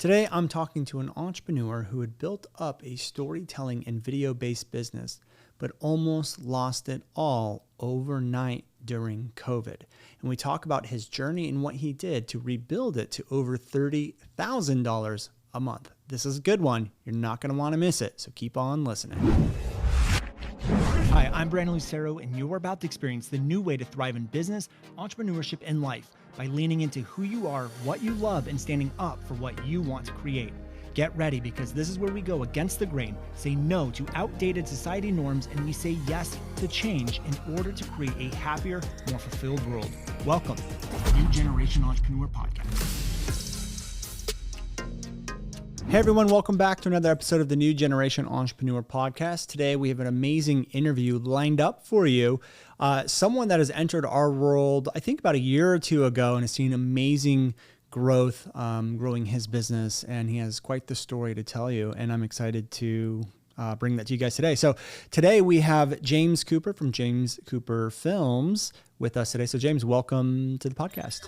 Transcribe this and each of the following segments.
Today, I'm talking to an entrepreneur who had built up a storytelling and video-based business, but almost lost it all overnight during COVID. And we talk about his journey and what he did to rebuild it to over $30,000 a month. This is a good one. You're not going to want to miss it, so keep on listening. Hi, I'm Brandon Lucero, and you're about to experience the new way to thrive in business, entrepreneurship, and life by leaning into who you are, what you love, and standing up for what you want to create. Get ready, because this is where we go against the grain, say no to outdated society norms, and we say yes to change in order to create a happier, more fulfilled world. Welcome to the New Generation Entrepreneur Podcast. Hey everyone, welcome back to another episode of the New Generation Entrepreneur Podcast. Today we have an amazing interview lined up for you. Someone that has entered our world, I think about a year or two ago, and has seen amazing growth, growing his business, and he has quite the story to tell you, and I'm excited to bring that to you guys today. So today we have James Cooper from James Cooper Films with us today. So James, welcome to the podcast.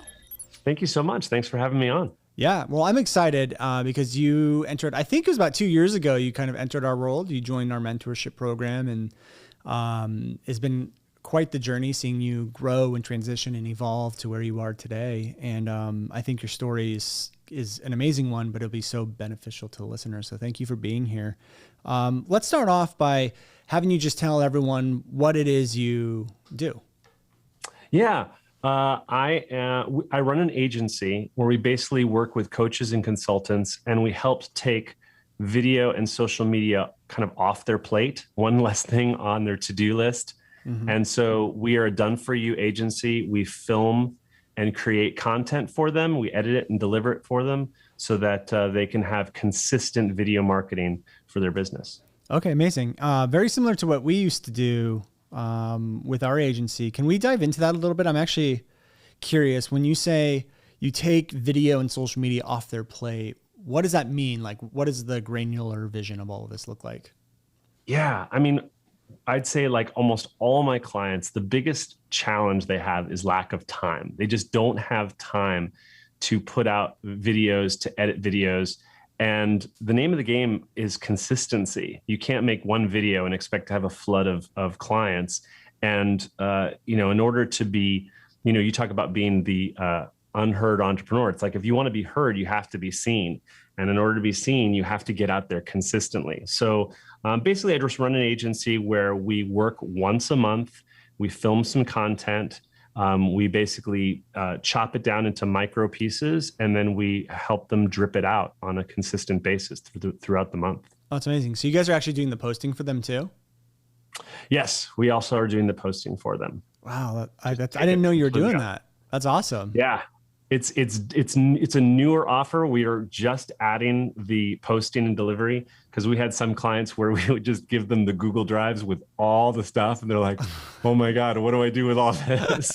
Thank you so much. Thanks for having me on. Yeah, well, I'm excited because you entered, I think it was about 2 years ago, you kind of entered our world. You joined our mentorship program, and it's been quite the journey seeing you grow and transition and evolve to where you are today. And I think your story is an amazing one, but it'll be so beneficial to the listeners. So thank you for being here. Let's start off by having you just tell everyone what it is you do. Yeah. I run an agency where we basically work with coaches and consultants, and we help take video and social media kind of off their plate, one less thing on their to-do list. Mm-hmm. And so we are a done-for-you agency. We film and create content for them. We edit it and deliver it for them so that they can have consistent video marketing for their business. Okay, amazing. Very similar to what we used to do with our agency. Can we dive into that a little bit? I'm actually curious. When you say you take video and social media off their plate, what does that mean? Like, what does the granular vision of all of this look like? Yeah, I mean, I'd say like almost all my clients, the biggest challenge they have is lack of time. They just don't have time to put out videos, to edit videos. And the name of the game is consistency. You can't make one video and expect to have a flood of clients. And, in order to be, you talk about being the unheard entrepreneur. It's like, if you want to be heard, you have to be seen. And in order to be seen, you have to get out there consistently. So basically, I just run an agency where we work once a month. We film some content. We basically chop it down into micro pieces, and then we help them drip it out on a consistent basis throughout the month. Oh, that's amazing. So you guys are actually doing the posting for them too? Yes, we also are doing the posting for them. Wow, I didn't know you were doing that. That's awesome. Yeah, it's a newer offer. We are just adding the posting and delivery because we had some clients where we would just give them the Google Drives with all the stuff, and they're like, "Oh my God, what do I do with all this?"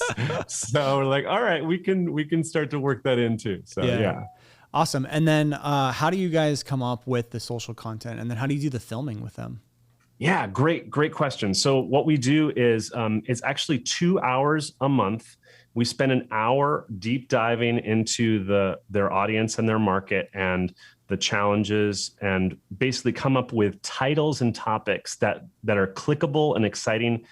So we're like, "All right, we can start to work that in too." So yeah. Awesome. And then how do you guys come up with the social content, and then how do you do the filming with them? Yeah, great question. So what we do is it's actually 2 hours a month. We spend an hour deep diving into their audience and their market and the challenges, and basically come up with titles and topics that are clickable and exciting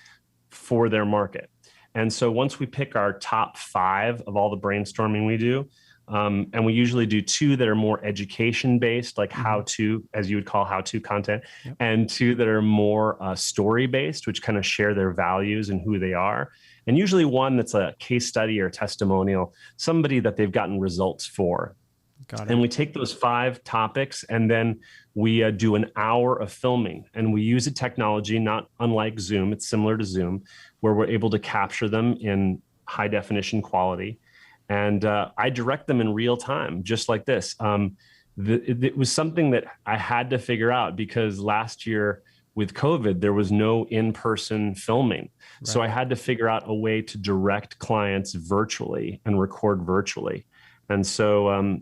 for their market. And so once we pick our top 5 of all the brainstorming we do, and we usually do 2 that are more education-based, like how-to, as you would call how-to content, yep, and 2 that are more story-based, which kind of share their values and who they are. And usually 1 that's a case study or testimonial, somebody that they've gotten results for. Got it. And we take those 5 topics, and then we do an hour of filming. And we use a technology not unlike Zoom. It's similar to Zoom, where we're able to capture them in high definition quality. And I direct them in real time, just like this. It was something that I had to figure out because last year with COVID, there was no in-person filming. Right. So I had to figure out a way to direct clients virtually and record virtually. And so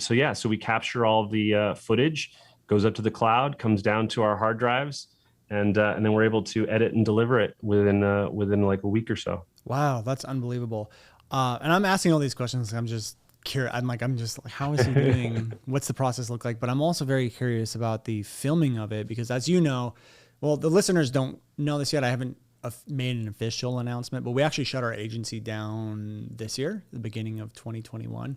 we capture all the footage, goes up to the cloud, comes down to our hard drives, and then we're able to edit and deliver it within like a week or so. Wow, that's unbelievable. And I'm asking all these questions. I'm just curious. I'm just like, how is he doing? What's the process look like? But I'm also very curious about the filming of it because, as you know, well, the listeners don't know this yet. I haven't made an official announcement, but we actually shut our agency down this year, the beginning of 2021.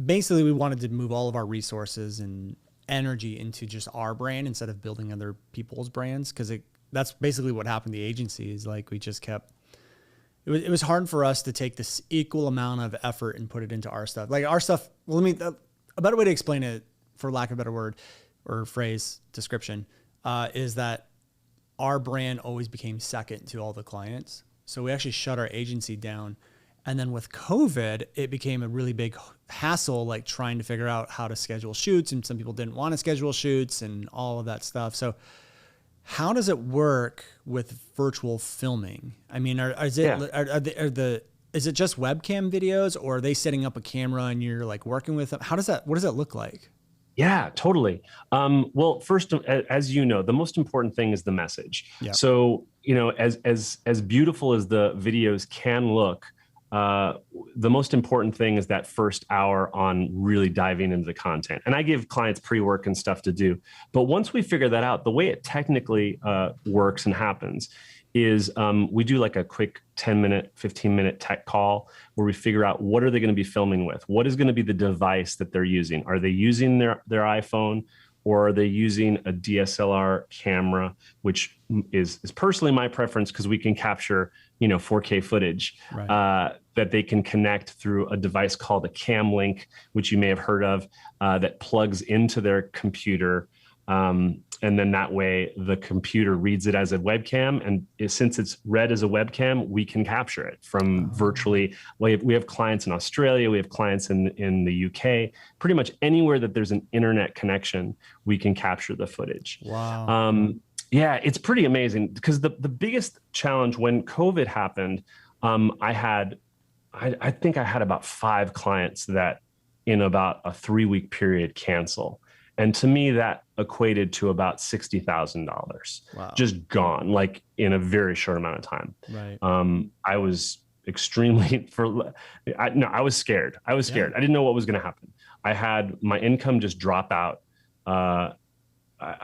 Basically, we wanted to move all of our resources and energy into just our brand instead of building other people's brands, because that's basically what happened to the agency. Is like we just kept. It was hard for us to take this equal amount of effort and put it into our stuff. Like our stuff. Well, a better way to explain it, for lack of a better word or phrase description, is that our brand always became second to all the clients. So we actually shut our agency down. And then with COVID, it became a really big hassle, like trying to figure out how to schedule shoots. And some people didn't want to schedule shoots and all of that stuff. So how does it work with virtual filming? I mean, is it just webcam videos, or are they setting up a camera and you're like working with them? What does that look like? Yeah, totally. Well, first, as you know, the most important thing is the message. Yep. So, as beautiful as the videos can look, the most important thing is that first hour on really diving into the content. And I give clients pre-work and stuff to do. But once we figure that out, the way it technically works and happens is we do like a quick 10-minute, 15-minute tech call where we figure out what are they going to be filming with? What is going to be the device that they're using? Are they using their iPhone, or are they using a DSLR camera, which is personally my preference because we can capture 4K footage, right, that they can connect through a device called a Cam Link, which you may have heard of, that plugs into their computer. And then that way the computer reads it as a webcam. And since it's read as a webcam, we can capture it from virtually. We have clients in Australia. We have clients in the UK. Pretty much anywhere that there's an internet connection, we can capture the footage. Wow. Yeah, it's pretty amazing because the biggest challenge when COVID happened, I think I had about 5 clients that in about a 3-week period cancel. And to me, that equated to about $60,000, wow, just gone, like in a very short amount of time. Right. I was extremely I was scared. I didn't know what was going to happen. I had my income just drop out. I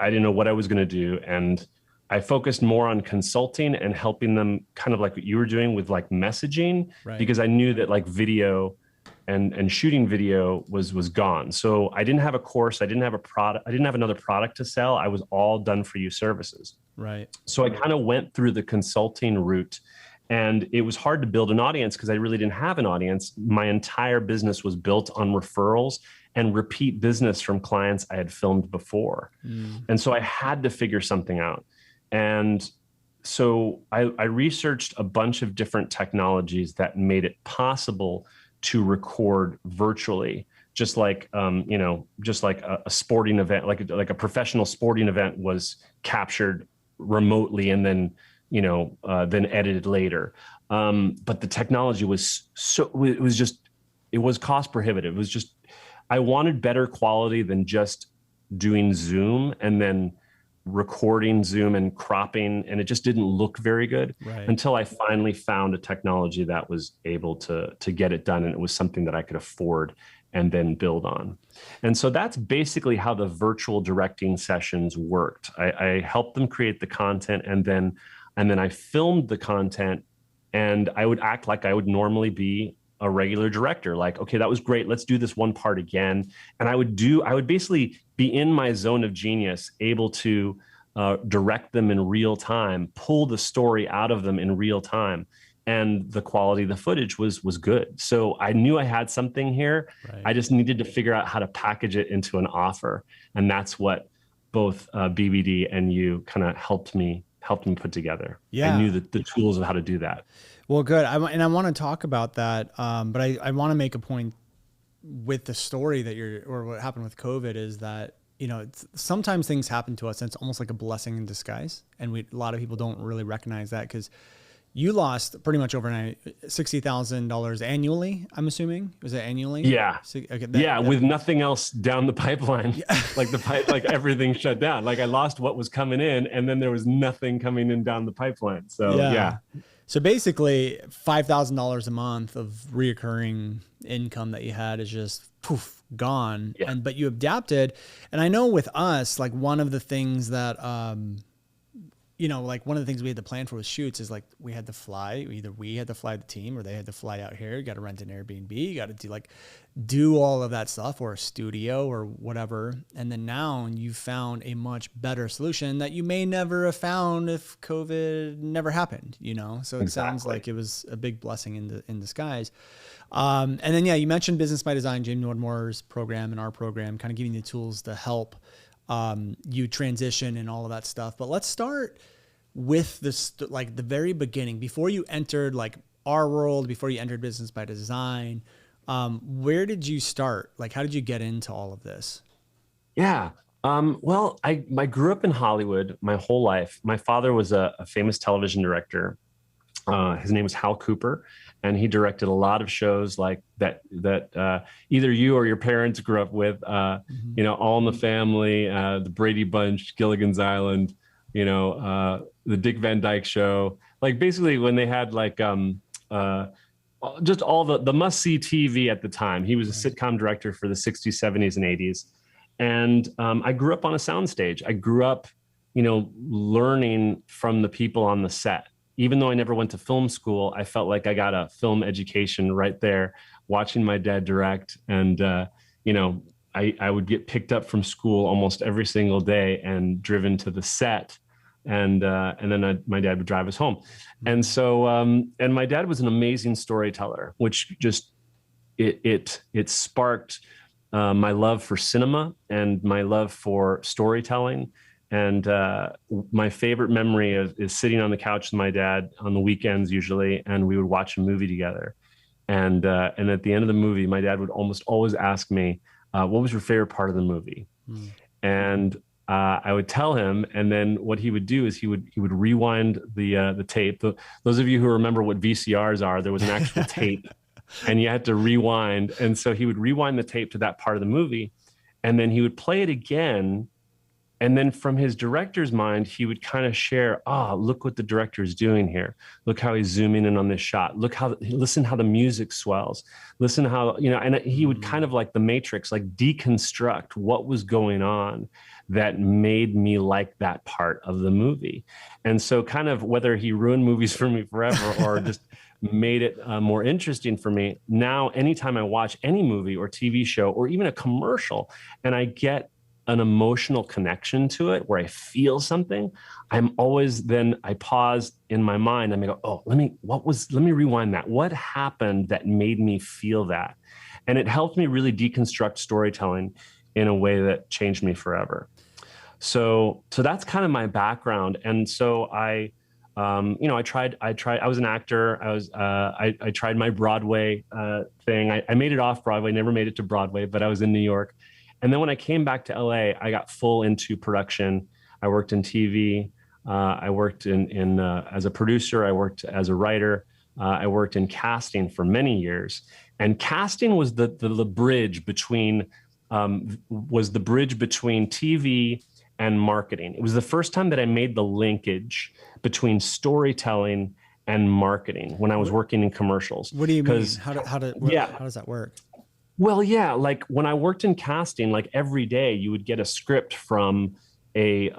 didn't know what I was going to do. And I focused more on consulting and helping them, kind of like what you were doing with like messaging, right, because I knew that like video and shooting video was gone. So I didn't have a course. I didn't have a product. I didn't have another product to sell. I was all done for you services. Right. So I kind of went through the consulting route, and it was hard to build an audience because I really didn't have an audience. My entire business was built on referrals and repeat business from clients I had filmed before. And so I had to figure something out. And so I researched a bunch of different technologies that made it possible to record virtually, just like a sporting event, like a professional sporting event was captured remotely and then edited later. But the technology was it was cost prohibitive. It was just, I wanted better quality than just doing Zoom and then recording Zoom and cropping, and it just didn't look very good, right, until I finally found a technology that was able to get it done. And it was something that I could afford and then build on. And so that's basically how the virtual directing sessions worked. I helped them create the content, and then I filmed the content, and I would act like I would normally be a regular director. Like, okay, that was great. Let's do this one part again. And I would basically be in my zone of genius, able to direct them in real time, pull the story out of them in real time. And the quality of the footage was good. So I knew I had something here. Right. I just needed to figure out how to package it into an offer. And that's what both BBD and you kind of helped me put together. Yeah. I knew the tools of how to do that. Well, good. And I want to talk about that. But I want to make a point with the story or what happened with COVID is that, sometimes things happen to us and it's almost like a blessing in disguise. And a lot of people don't really recognize that, because you lost pretty much overnight $60,000 annually, I'm assuming. Was it annually? Yeah. With nothing else down the pipeline. Yeah. Like everything shut down. Like I lost what was coming in, and then there was nothing coming in down the pipeline. So yeah. So basically $5,000 a month of reoccurring income that you had is just poof, gone. Yeah. But you adapted. And I know with us, like one of the things that, like one of the things we had to plan for with shoots is like we had to fly. Either we had to fly the team or they had to fly out here. You got to rent an Airbnb. You got to do all of that stuff, or a studio or whatever. And then now you've found a much better solution that you may never have found if COVID never happened, So it sounds like it was a big blessing in disguise. And then, you mentioned Business by Design, James Nordmore's program and our program, kind of giving you the tools to help you transition and all of that stuff. But let's start with this, like the very beginning, before you entered like our world, before you entered Business by Design. Where did you start? Like, how did you get into all of this? Yeah. Well, I grew up in Hollywood my whole life. My father was a famous television director. His name was Hal Cooper, and he directed a lot of shows like that either you or your parents grew up with, All in the Family, the Brady Bunch, Gilligan's Island, the Dick Van Dyke Show. Like basically when they had like just all the must-see TV at the time. He was a sitcom director for the 60s, 70s, and 80s. And I grew up on a soundstage. I grew up, learning from the people on the set. Even though I never went to film school, I felt like I got a film education right there, watching my dad direct. And, I would get picked up from school almost every single day and driven to the set. And then my dad would drive us home. And so, and my dad was an amazing storyteller, which just, it sparked my love for cinema and my love for storytelling. And my favorite memory is sitting on the couch with my dad on the weekends usually, and we would watch a movie together. And at the end of the movie, my dad would almost always ask me, what was your favorite part of the movie? And I would tell him, and then what he would do is he would rewind the tape. Those of you who remember what VCRs are, there was an actual tape, and you had to rewind. And so he would rewind the tape to that part of the movie, and then he would play it again. And then from his director's mind, he would kind of share, look what the director is doing here. Look how he's zooming in on this shot. Listen how the music swells. Listen how, and he would kind of like the Matrix, like deconstruct what was going on that made me like that part of the movie. And so kind of whether he ruined movies for me forever or just made it more interesting for me, now anytime I watch any movie or TV show or even a commercial and I get an emotional connection to it where I feel something, I'm always I pause in my mind and I go, let me rewind that. What happened that made me feel that? And it helped me really deconstruct storytelling in a way that changed me forever. So that's kind of my background. And so I was an actor. I tried my Broadway thing. I made it off Broadway, never made it to Broadway, but I was in New York. And then when I came back to LA, I got full into production. I worked in TV. I worked in as a producer. I worked as a writer. I worked in casting for many years. And casting was the bridge between TV and marketing. It was the first time that I made the linkage between storytelling and marketing when I was working in commercials. What do you mean? How does that work? Well, yeah, like when I worked in casting, like every day you would get a script from a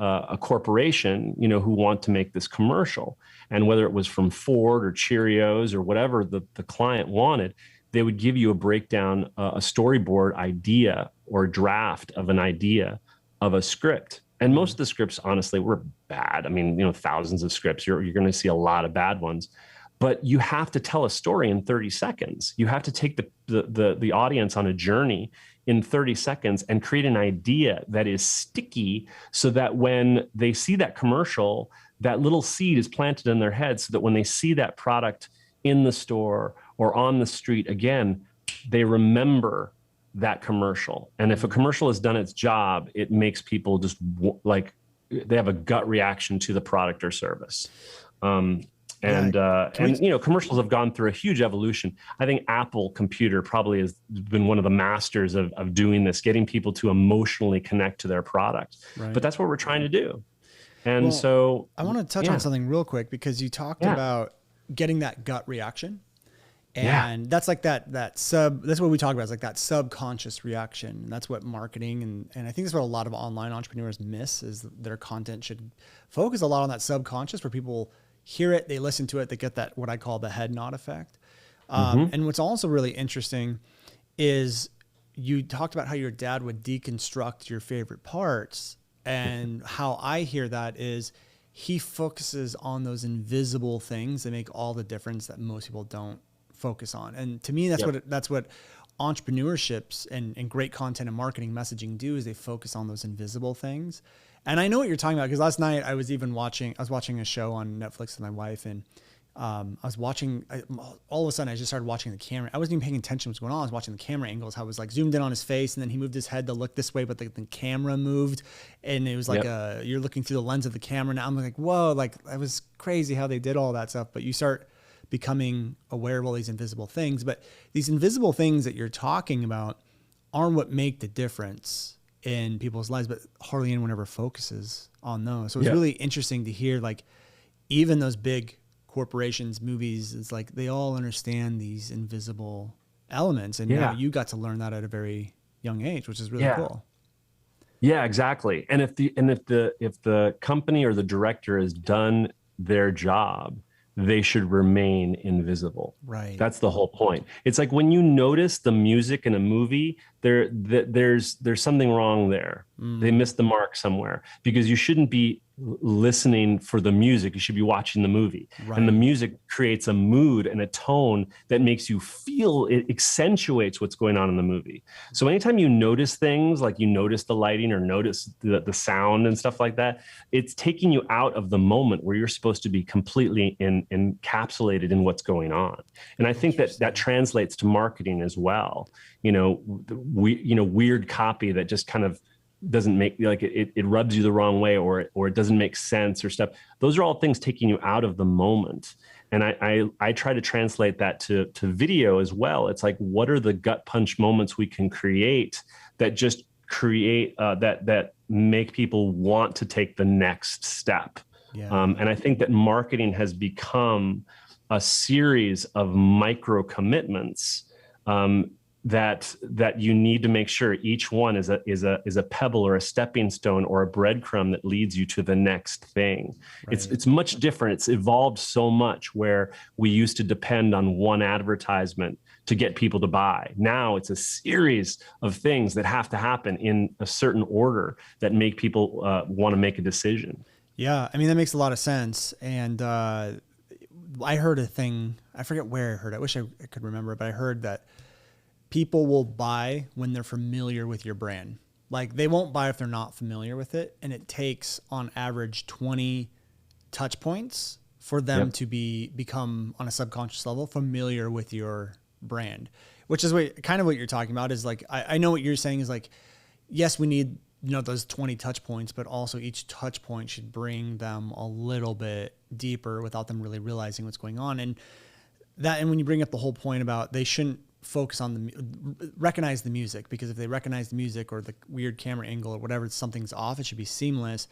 corporation, who want to make this commercial. And whether it was from Ford or Cheerios or whatever the client wanted, they would give you a breakdown, a storyboard idea or draft of an idea of a script. And most of the scripts, honestly, were bad. I mean, thousands of scripts. You're going to see a lot of bad ones. But you have to tell a story in 30 seconds. You have to take the audience on a journey in 30 seconds and create an idea that is sticky so that when they see that commercial, that little seed is planted in their head so that when they see that product in the store or on the street again, they remember that commercial. And if a commercial has done its job, it makes people just like they have a gut reaction to the product or service. And commercials have gone through a huge evolution. I think Apple Computer probably has been one of the masters of doing this, getting people to emotionally connect to their product. Right. But that's what we're trying to do. And so I want to touch on something real quick because you talked about getting that gut reaction. Yeah. And that's like that's what we talk about, is like that subconscious reaction. And that's what marketing and I think that's what a lot of online entrepreneurs miss, is their content should focus a lot on that subconscious, where people hear it, they listen to it, they get that, what I call the head nod effect. And what's also really interesting is you talked about how your dad would deconstruct your favorite parts, and how I hear that is he focuses on those invisible things that make all the difference that most people don't focus on. And to me, that's what entrepreneurships and great content and marketing messaging do, is they focus on those invisible things. And I know what you're talking about, because last night I was watching a show on Netflix with my wife, and all of a sudden I just started watching the camera. I wasn't even paying attention to what's going on. I was watching the camera angles, how it was like zoomed in on his face, and then he moved his head to look this way, but the camera moved, and it was like you're looking through the lens of the camera. Now I'm like, whoa, like that was crazy how they did all that stuff. But you start becoming aware of all these invisible things. But these invisible things that you're talking about aren't what make the difference in people's lives, but hardly anyone ever focuses on those. So it's really interesting to hear, like, even those big corporations, movies, it's like they all understand these invisible elements. And now you got to learn that at a very young age, which is really cool. Yeah, exactly. And if the company or the director has done their job, they should remain invisible. Right. That's the whole point. It's like when you notice the music in a movie, there's something wrong there. They missed the mark somewhere, because you shouldn't be listening for the music. You should be watching the movie. Right. And the music creates a mood and a tone that makes you feel, it accentuates what's going on in the movie. So anytime you notice things, like you notice the lighting or notice the sound and stuff like that, it's taking you out of the moment where you're supposed to be completely encapsulated in what's going on. And I think that translates to marketing as well. Weird copy that just kind of doesn't make, like, it rubs you the wrong way, or it doesn't make sense or stuff. Those are all things taking you out of the moment. And I try to translate that to video as well. It's like, what are the gut punch moments we can create that just create that make people want to take the next step? And I think that marketing has become a series of micro commitments that you need to make sure each one is a pebble or a stepping stone or a breadcrumb that leads you to the next thing. Right. It's much different. It's evolved so much, where we used to depend on one advertisement to get people to buy. Now it's a series of things that have to happen in a certain order that make people want to make a decision. Yeah, I mean, that makes a lot of sense. And I heard a thing, I forget where I heard it. I wish I could remember it, but I heard that people will buy when they're familiar with your brand. Like, they won't buy if they're not familiar with it. And it takes on average 20 touch points for them to become, on a subconscious level, familiar with your brand, which is kind of what you're talking about. Is like, I know what you're saying is like, yes, we need, those 20 touch points, but also each touch point should bring them a little bit deeper without them really realizing what's going on. And when you bring up the whole point about they shouldn't focus on recognize the music, because if they recognize the music or the weird camera angle or whatever, something's off, it should be seamless.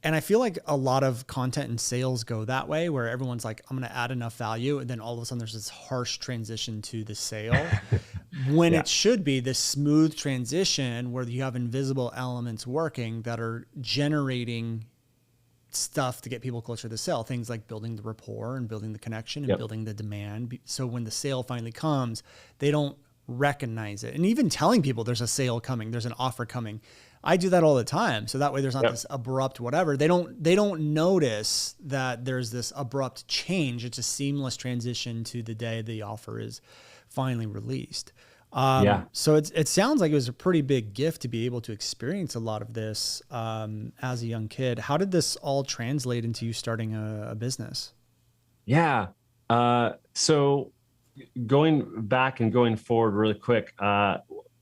And I feel like a lot of content and sales go that way, where everyone's like, I'm going to add enough value. And then all of a sudden there's this harsh transition to the sale when it should be this smooth transition where you have invisible elements working that are generating stuff to get people closer to the sale. Things like building the rapport and building the connection and building the demand. So when the sale finally comes, they don't recognize it. And even telling people there's a sale coming, there's an offer coming. I do that all the time. So that way there's not this abrupt whatever. They don't notice that there's this abrupt change. It's a seamless transition to the day the offer is finally released. So it sounds like it was a pretty big gift to be able to experience a lot of this as a young kid. How did this all translate into you starting a business? Yeah. So going back and going forward really quick,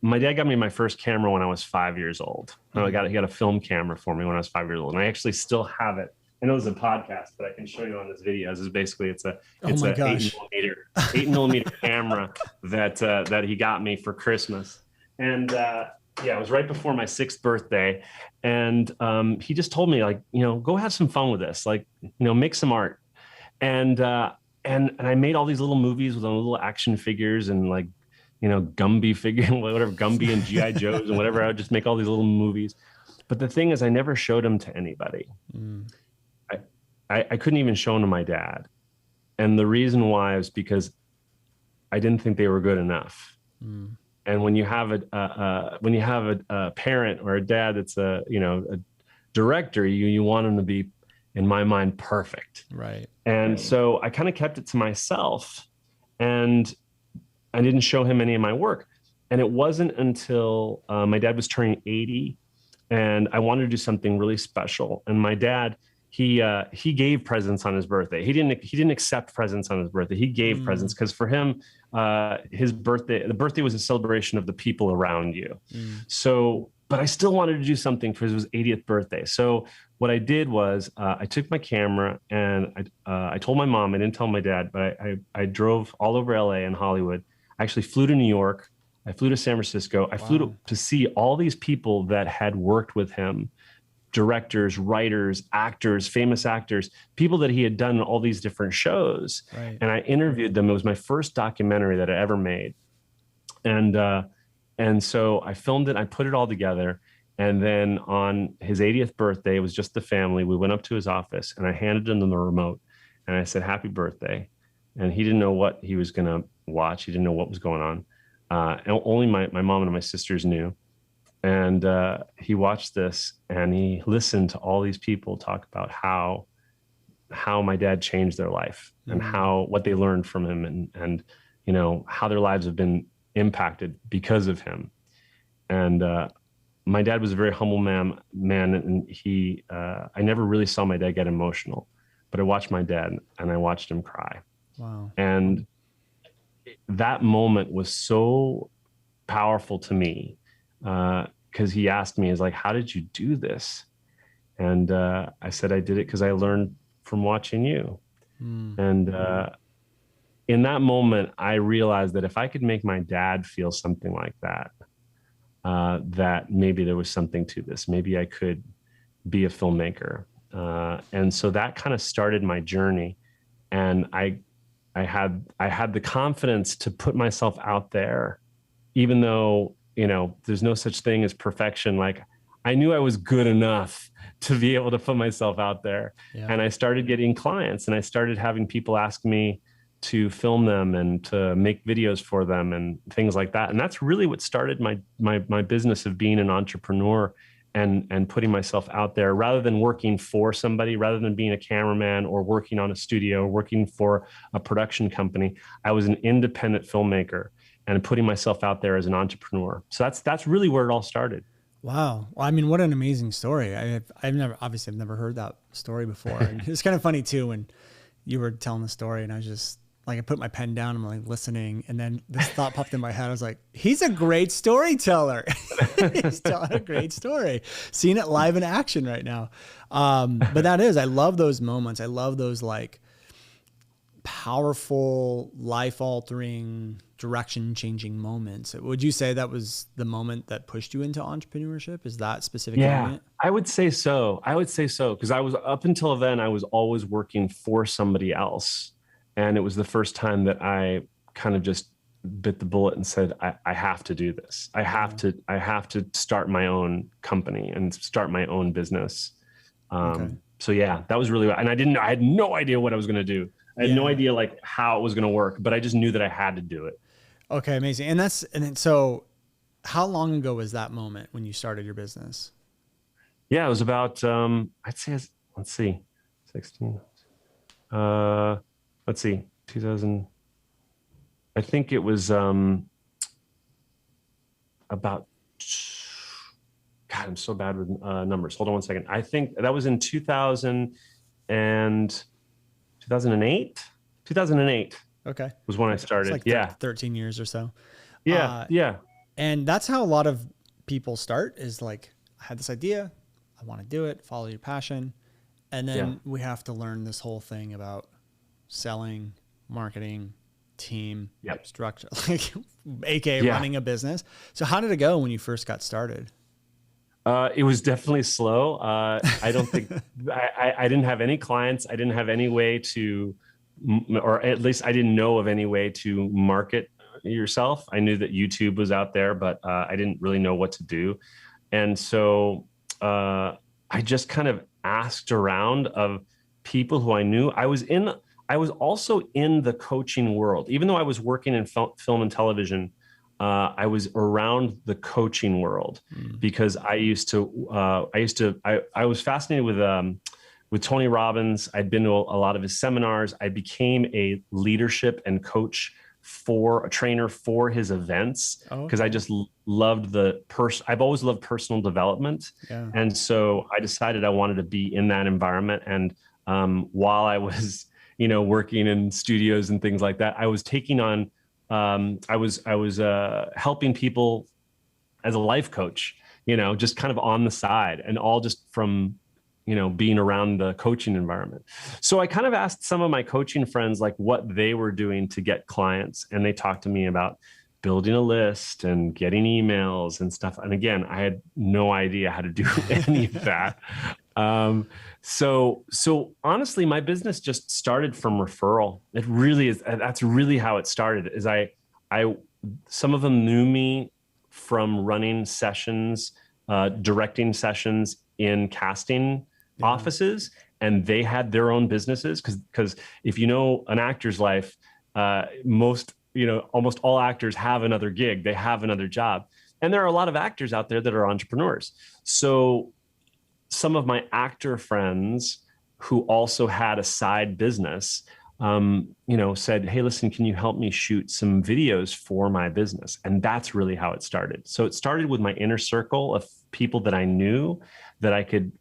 my dad got me my first camera when I was 5 years old. He got a film camera for me when I was 5 years old, and I actually still have it. I know it's a podcast, but I can show you on this video. It's basically it's a 8mm camera that he got me for Christmas, and it was right before my 6th birthday, and he just told me, like, go have some fun with this, like, make some art, and and I made all these little movies with little action figures and like, Gumby figure, whatever, Gumby and GI Joes and whatever. I would just make all these little movies. But the thing is, I never showed them to anybody. I couldn't even show them to my dad. And the reason why is because I didn't think they were good enough. And when you have a parent or a dad that's a director, you want them to be, in my mind, perfect. Right. And so I kind of kept it to myself, and I didn't show him any of my work. And it wasn't until my dad was turning 80, and I wanted to do something really special. And my dad, he gave presents on his birthday. He didn't accept presents on his birthday. He gave presents because for him, the birthday was a celebration of the people around you. So, but I still wanted to do something for his 80th birthday. So what I did was I took my camera and I told my mom. I didn't tell my dad, but I drove all over LA and Hollywood. I actually flew to New York. I flew to San Francisco. I flew to see all these people that had worked with him. Directors, writers, actors, famous actors, people that he had done all these different shows. Right. And I interviewed them. It was my first documentary that I ever made. And so I filmed it, I put it all together. And then on his 80th birthday, it was just the family. We went up to his office and I handed him the remote and I said, "Happy birthday." And he didn't know what he was going to watch. He didn't know what was going on. And only my mom and my sisters knew. And he watched this and he listened to all these people talk about how my dad changed their life and what they learned from him and how their lives have been impacted because of him. And my dad was a very humble man, and I never really saw my dad get emotional, but I watched my dad and I watched him cry. Wow. And that moment was so powerful to me. Because he asked me, "How did you do this?" And I said, "I did it because I learned from watching you." And in that moment, I realized that if I could make my dad feel something like that, that maybe there was something to this. Maybe I could be a filmmaker. And so that kind of started my journey. And I had the confidence to put myself out there, even though there's no such thing as perfection. Like I knew I was good enough to be able to put myself out there. Yeah. And I started getting clients and I started having people ask me to film them and to make videos for them and things like that. And that's really what started my business of being an entrepreneur and putting myself out there rather than working for somebody, rather than being a cameraman or working on a studio, or working for a production company. I was an independent filmmaker and putting myself out there as an entrepreneur. So that's really where it all started. Wow. Well, I mean, what an amazing story. I've never heard that story before. And it's kind of funny too, when you were telling the story and I was just like, I put my pen down, I'm like listening. And then this thought popped in my head. I was like, he's a great storyteller. He's telling a great story. Seeing it live in action right now. But I love those moments. I love those like powerful, life-altering, direction-changing moments. Would you say that was the moment that pushed you into entrepreneurship? Is that specific moment? I would say so. Because I was, up until then, I was always working for somebody else. And it was the first time that I kind of just bit the bullet and said, I have to do this. I have to start my own company and start my own business. So yeah, that was really, and I had no idea what I was going to do. I had no idea like how it was going to work, but I just knew that I had to do it. Okay. Amazing. And so how long ago was that moment when you started your business? Yeah, it was about, I'd say, let's see, 16, let's see, 2000. I think it was, about, God, I'm so bad with numbers. Hold on one second. I think that was in 2008. Okay. Was when I started. It's like 13 years or so. Yeah. And that's how a lot of people start, is like, I had this idea, I want to do it, follow your passion. And then we have to learn this whole thing about selling, marketing, team, structure, like AKA running a business. So how did it go when you first got started? It was definitely slow. I don't think I didn't have any clients. I didn't have any way to or at least I didn't know of any way to market yourself. I knew that YouTube was out there, but I didn't really know what to do. And so I just kind of asked around of people who I knew. I was also in the coaching world, even though I was working in film and television. I was around the coaching world because I was fascinated with Tony Robbins. I'd been to a lot of his seminars. I became a leadership and coach for a trainer for his events because I just loved I've always loved personal development. Yeah. And so I decided I wanted to be in that environment. And while I was, working in studios and things like that, I was taking on, I was helping people as a life coach, just kind of on the side, and all just from, being around the coaching environment. So I kind of asked some of my coaching friends, like what they were doing to get clients. And they talked to me about building a list and getting emails and stuff. And again, I had no idea how to do any of that. So honestly, my business just started from referral. It really is. That's really how it started. Is some of them knew me from running sessions, directing sessions in casting offices, and they had their own businesses. Because if you know an actor's life, almost all actors have another gig. They have another job. And there are a lot of actors out there that are entrepreneurs. So some of my actor friends who also had a side business, said, hey, listen, can you help me shoot some videos for my business? And that's really how it started. So it started with my inner circle of people that I knew that I could,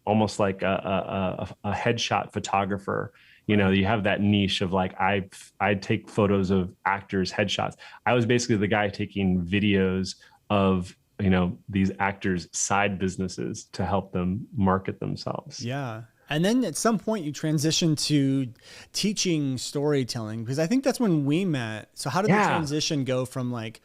almost like a headshot photographer. You have that niche of like, I'd take photos of actors' headshots. I was basically the guy taking videos of, these actors' side businesses to help them market themselves. Yeah. And then at some point you transitioned to teaching storytelling, because I think that's when we met. So how did the transition go from like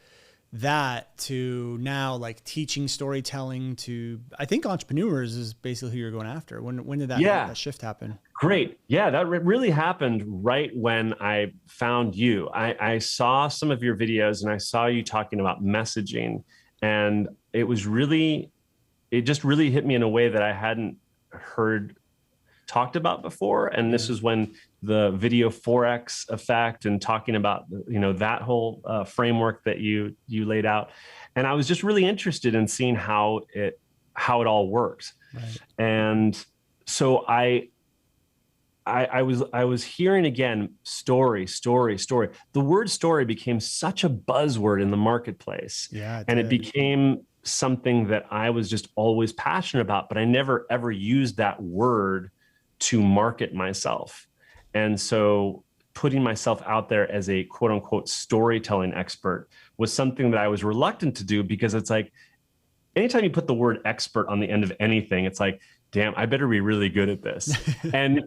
that to now like teaching storytelling to, I think entrepreneurs is basically who you're going after. When did that shift happen? Great. Yeah, that really happened right when I found you. I saw some of your videos and I saw you talking about messaging, and it just really hit me in a way that I hadn't heard talked about before. And this is when the video 4X effect and talking about, that whole framework that you laid out. And I was just really interested in seeing how it all works. Right. And so I was hearing again, story. The word story became such a buzzword in the marketplace. Yeah, and it became something that I was just always passionate about, but I never ever used that word to market myself. And so putting myself out there as a quote unquote storytelling expert was something that I was reluctant to do, because it's like, anytime you put the word expert on the end of anything, it's like, damn, I better be really good at this. and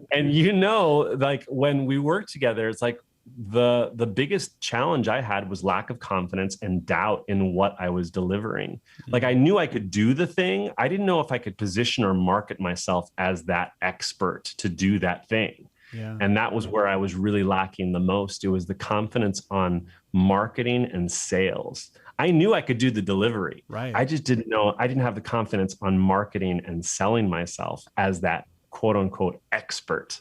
like when we work together, it's like the biggest challenge I had was lack of confidence and doubt in what I was delivering. Mm-hmm. Like I knew I could do the thing. I didn't know if I could position or market myself as that expert to do that thing. Yeah. And that was where I was really lacking the most. It was the confidence on marketing and sales. I knew I could do the delivery. Right. I just didn't know. I didn't have the confidence on marketing and selling myself as that quote unquote expert.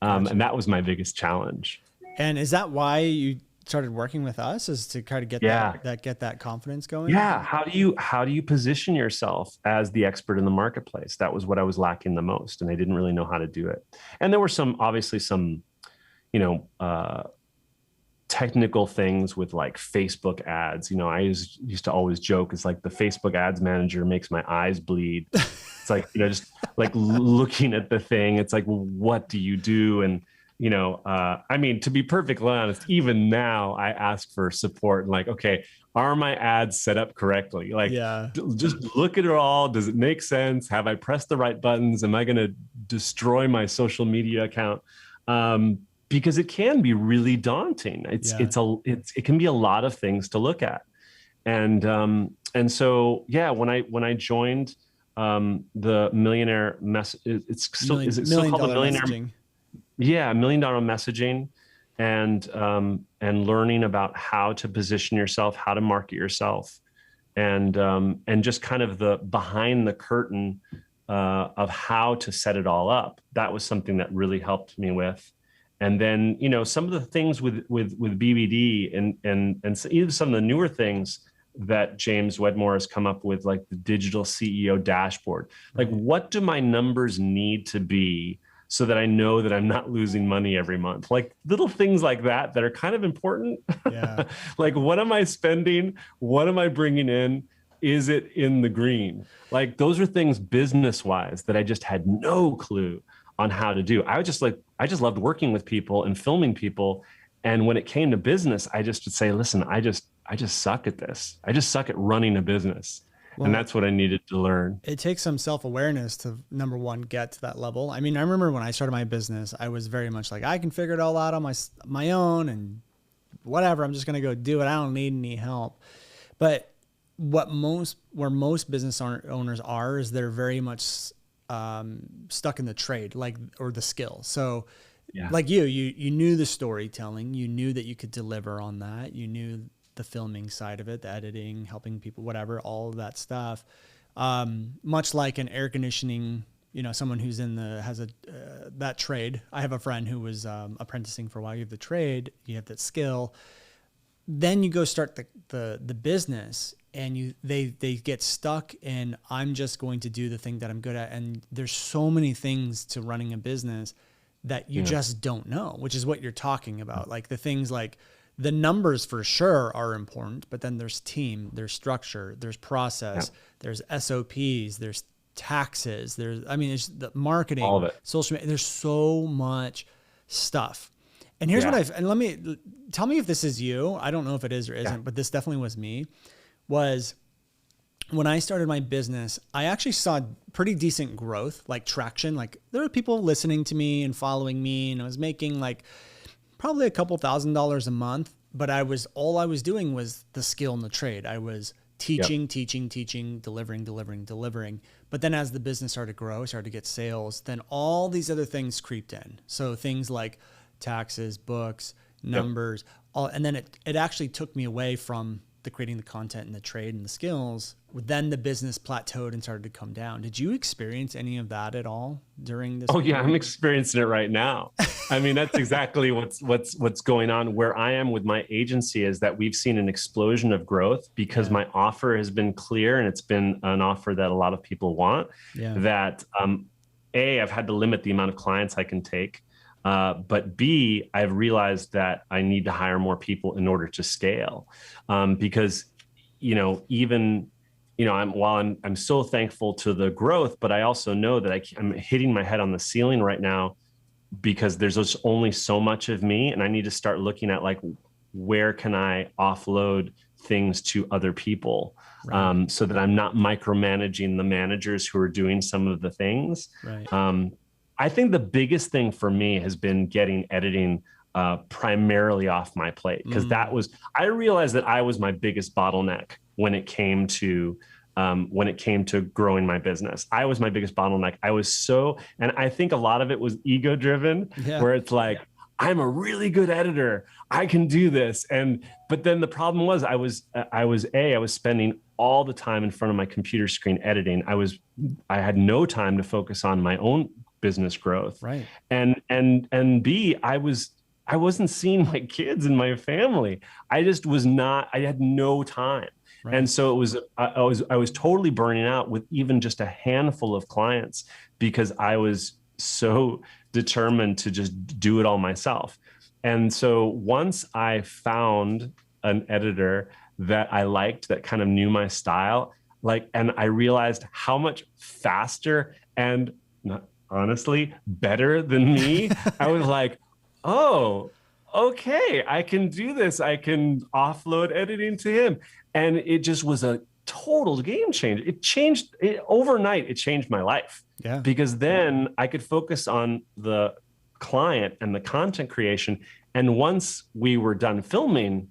Gotcha. And that was my biggest challenge. And is that why you started working with us, is to try to get that confidence going? Yeah. How do you position yourself as the expert in the marketplace? That was what I was lacking the most. And I didn't really know how to do it. And there were obviously some, technical things with like Facebook ads. I used to always joke, it's like the Facebook ads manager makes my eyes bleed. It's like, just like looking at the thing, it's like, well, what do you do? And, to be perfectly honest, even now I ask for support, like, okay, are my ads set up correctly? Like, just look at it all. Does it make sense? Have I pressed the right buttons? Am I going to destroy my social media account? Because it can be really daunting. It can be a lot of things to look at. And so, when I joined the Millionaire Mess, is it still called the Millionaire? Messaging. Yeah, $1 million messaging, and learning about how to position yourself, how to market yourself, and just kind of the behind the curtain of how to set it all up. That was something that really helped me with. And then, some of the things with BBD and even some of the newer things that James Wedmore has come up with, like the digital CEO dashboard. Like, what do my numbers need to be so that I know that I'm not losing money every month? Like little things like that are kind of important. Yeah. Like, what am I spending? What am I bringing in? Is it in the green? Like, those are things business wise that I just had no clue on how to do. I just loved working with people and filming people. And when it came to business, I just would say, listen, I just suck at this. I just suck at running a business. Well, and that's what I needed to learn. It takes some self-awareness to, number one, get to that level. I mean, I remember when I started my business, I was very much like, I can figure it all out on my own and whatever. I'm just going to go do it. I don't need any help. But where most business owners are is they're very much stuck in the trade, or the skill. So like you knew the storytelling, you knew that you could deliver on that. You knew the filming side of it, the editing, helping people, whatever, all of that stuff. Much like an air conditioning, someone who's has that trade. I have a friend who was apprenticing for a while. You have the trade, you have that skill. Then you go start the business, and they get stuck in, I'm just going to do the thing that I'm good at. And there's so many things to running a business that you just don't know, which is what you're talking about. Like the things like the numbers for sure are important, but then there's team, there's structure, there's process, there's SOPs, there's taxes, there's the marketing, all of it, social media, there's so much stuff. And here's what tell me if this is you. I don't know if it is or isn't, but this definitely was me. Was when I started my business, I actually saw pretty decent growth, like traction. Like there were people listening to me and following me, and I was making like probably a couple $1,000s a month, but all I was doing was the skill and the trade. I was teaching, delivering. But then as the business started to grow, started to get sales, then all these other things creeped in. So things like taxes, books, numbers, and then it actually took me away from creating the content and the trade and the skills. Then the business plateaued and started to come down. Did you experience any of that at all during this? Oh yeah, I'm experiencing it right now. I mean, that's exactly what's going on. Where I am with my agency is that we've seen an explosion of growth because my offer has been clear, and it's been an offer that a lot of people want. That I've had to limit the amount of clients I can take. But B, I've realized that I need to hire more people in order to scale, because, I'm so thankful to the growth, but I also know that I'm hitting my head on the ceiling right now because there's just only so much of me, and I need to start looking at like, where can I offload things to other people, so that I'm not micromanaging the managers who are doing some of the things. I think the biggest thing for me has been getting editing primarily off my plate, because I realized that I was my biggest bottleneck when it came to growing my business. I was my biggest bottleneck. And I think a lot of it was ego driven, where it's like, I'm a really good editor, I can do this. But then the problem was I was spending all the time in front of my computer screen editing. I had no time to focus on my own business growth. And B, I wasn't seeing my kids and my family. I had no time. And so I was totally burning out with even just a handful of clients, because I was so determined to just do it all myself. And so once I found an editor that I liked, that kind of knew my style, and I realized how much faster and honestly better than me, I was like, oh, okay, I can do this. I can offload editing to him. And it just was a total game changer. Overnight, it changed my life. Because then I could focus on the client and the content creation. And once we were done filming,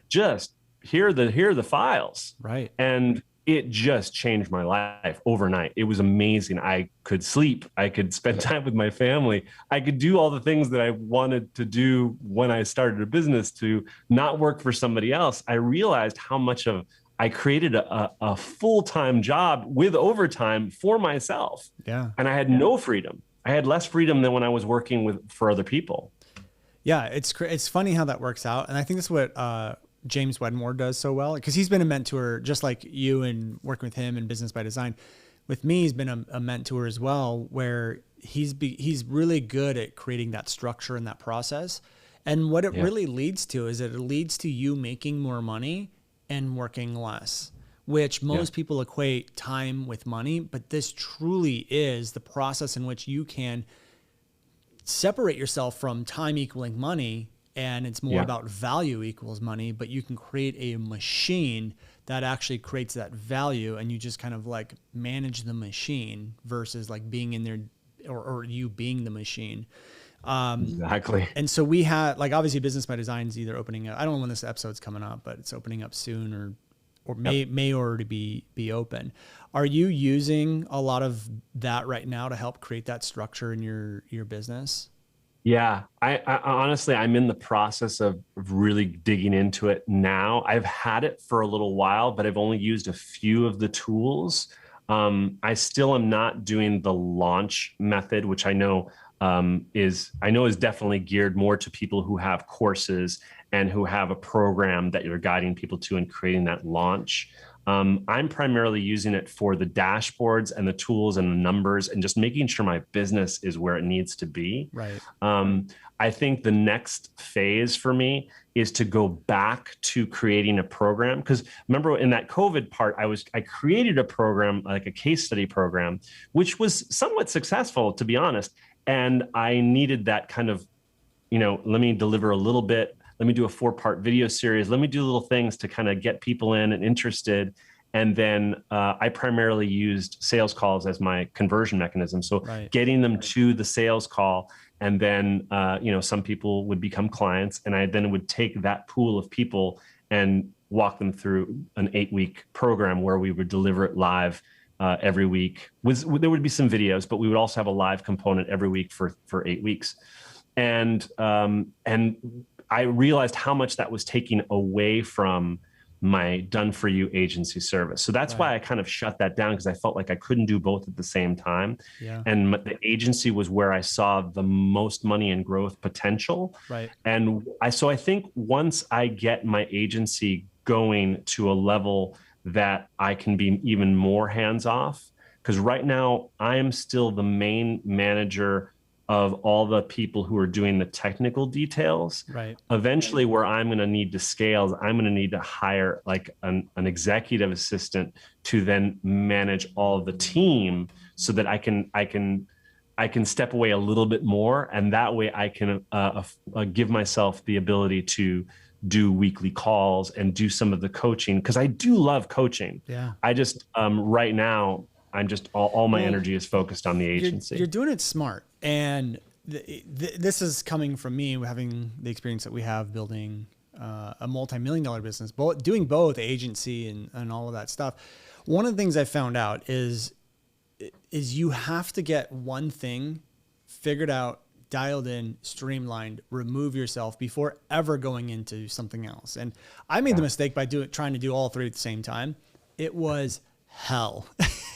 just here are the files. And it just changed my life overnight. It was amazing. I could sleep. I could spend time with my family. I could do all the things that I wanted to do when I started a business, to not work for somebody else. I realized how much of I created a full-time job with overtime for myself. Yeah. And I had no freedom. I had less freedom than when I was working for other people. Yeah. It's funny how that works out. And I think that's what, James Wedmore does so well, because he's been a mentor just like you, and working with him in Business by Design. With me, he's been a mentor as well, where he's really good at creating that structure and that process. And what it really leads to is that it leads to you making more money and working less, which most people equate time with money. But this truly is the process in which you can separate yourself from time equaling money, and it's more about value equals money, but you can create a machine that actually creates that value, and you just kind of like manage the machine versus like being in there, or you being the machine. Exactly. And so we had, like, obviously Business by Design is either opening up, I don't know when this episode's coming up, but it's opening up soon, or may already be open. Are you using a lot of that right now to help create that structure in your business? Yeah, I honestly, I'm in the process of really digging into it now. I've had it for a little while, but I've only used a few of the tools. I still am not doing the launch method, which I know is definitely geared more to people who have courses and who have a program that you're guiding people to and creating that launch. I'm primarily using it for the dashboards and the tools and the numbers, and just making sure my business is where it needs to be. Right. I think the next phase for me is to go back to creating a program. Because remember, in that COVID part, I created a program, like a case study program, which was somewhat successful, to be honest. And I needed that kind of, let me deliver a little bit. Let me do a 4-part video series. Let me do little things to kind of get people in and interested. And then I primarily used sales calls as my conversion mechanism. So getting them to the sales call, and then some people would become clients, and I then would take that pool of people and walk them through an 8-week program where we would deliver it live every week. There would be some videos, but we would also have a live component every week for 8 weeks. And I realized how much that was taking away from my done-for-you agency service. So that's why I kind of shut that down, because I felt like I couldn't do both at the same time. Yeah. And the agency was where I saw the most money and growth potential. Right. And I think once I get my agency going to a level that I can be even more hands-off, because right now I am still the main manager of all the people who are doing the technical details. Right. Eventually, where I'm going to need to scale, I'm going to need to hire like an executive assistant to then manage all of the team, so that I can step away a little bit more, and that way I can give myself the ability to do weekly calls and do some of the coaching, because I do love coaching. Yeah. I just right now, I'm just all my energy is focused on the agency. You're doing it smart. And this is coming from me having the experience that we have building a multi-million-dollar business, doing both agency and all of that stuff. One of the things I found out is you have to get one thing figured out, dialed in, streamlined, remove yourself before ever going into something else. And I made the mistake by trying to do all three at the same time. It was hell.